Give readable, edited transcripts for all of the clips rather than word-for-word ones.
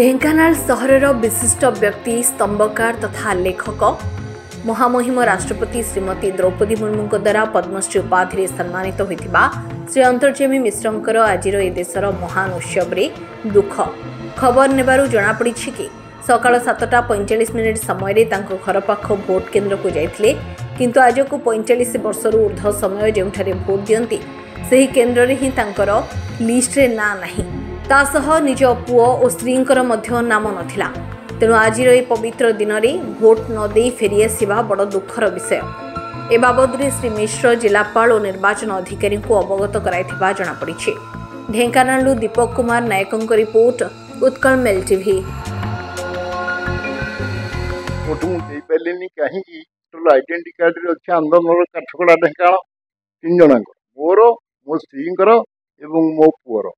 ढेंकानाल सहरर विशिष्ट व्यक्ति स्तंभकार तथा लेखक महामहिम राष्ट्रपति श्रीमती द्रौपदी मुर्मू द्वारा पद्मश्री उपाधि सम्मानित होता श्री अंतर्जेमी मिश्रंकर आज देशर महान उत्सव दुख खबर नेबारु जनापड़ी कि सकाल 7:45 समय घर पाख भोट केन्द्र को जाइए किंतु आज को 45 वर्षर ऊर्ध्व समय जो भोट दियंती सही केन्द्र में ही लिस्ट्रे ना नहीं तासह निज पुओ और स्त्रींकर नाम नथिला तेणु आज पवित्र दिन में भोट नदे फेरी आसवा बड़ दुखर विषय ए बाबद श्री मिश्र जिलापाल और निर्वाचन अधिकारी को अवगत कराइथिबा जनापड़ी। ढेंकानालू दीपक कुमार नायकों report Utkal Mail TV. Identity card अच्छे आंदोलन काठगड़ा ढेंकाना 3 जन मोर मो स्त्री मो पुअर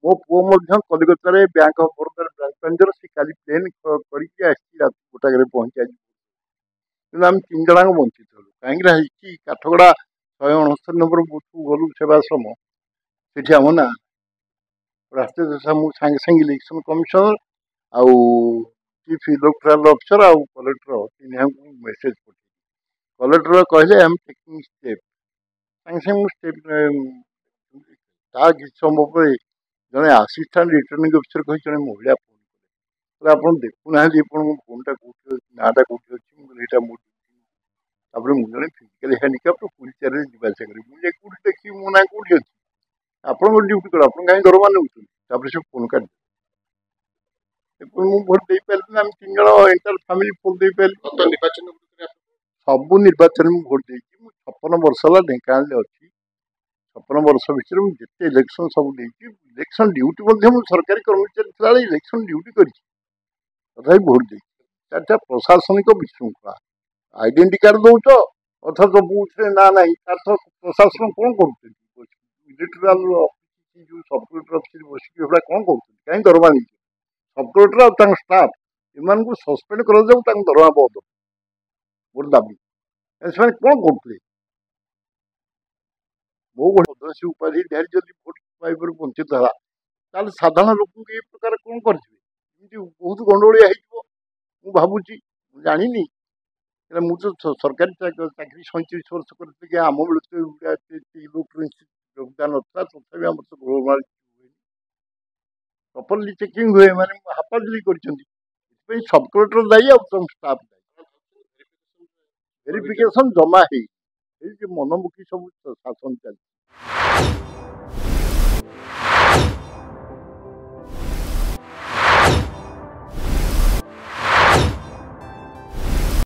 मो पुओ कलिकतार bank of Baroda branch manager से काली प्लेन गोटाक पहुंचा कि आम 3 जन बंचित हलु कहीं काठगड़ा 169 नंबर बुथ गलु सेवाश्रम से आम ना राष्ट्रीय सागे सागे इलेक्शन कमिशनर आउ चीफ इलेक्टोरल ऑफिसर आउ कलेक्टर 3 मेसेज पठे कलेक्टर कहले हम टेकिंग स्टेप सागे सागे स्टेप किसी समय पर जड़े असिस्टांट रिटर्निंग ऑफिसर कही जड़े महिला फोन कले आप देखुना फोनटा कौटी नाटा कौटी अच्छी मुझे फिजिकाली हैंडिकाप्ट पुलिस चार्ज जावास करी मुझे कौटी देखिए मो ना कौटी अच्छी आप ड्यूटी कर आप कहीं दरमा नौकरी से फोन काट भोट दे पारे आम 3 जन एंटायर फैमिली भोट दे पारे निर्वाचन सब निर्वाचन में भोट दे 56 वर्ष है ढेंकानाल अच्छी 56 वर्ष भितर जिते इलेक्शन सब इलेक्शन ड्यूटी सरकारी कर्मचारी था इलेक्शन ड्यूटी कर भोट दे 4टा प्रशासनिक विशृंखला आइडेंटी कार्ड दौच अथच बुथे ना ना प्रशासन कौन कर इलेक्टोरल जो सब कलेक्टर ऑफिस बसिक कौन कर कहीं दरमा नहीं सब कलेक्टर और स्टाफ इन सस्पेंड कर दरमा बद मोर दाबी से कौन करते मो पद्मश्री उपाधि जब भोट पाइबार वंचित है ताल साधारण लोक ये प्रकार कौन करेंगे बहुत गंडोलिया हो भावुची जानी मुझे सरकारी चाकरी 37 वर्ष कर आम योगदान था तथा आम तो गोलमाल प्रॉपर्ली चेकिंग हुए मैंने हापाजली कर सब कलेक्टर दायी आम स्टाफ दायी वेरिफिकेशन जमा है मनमुखी सब शासन चलती।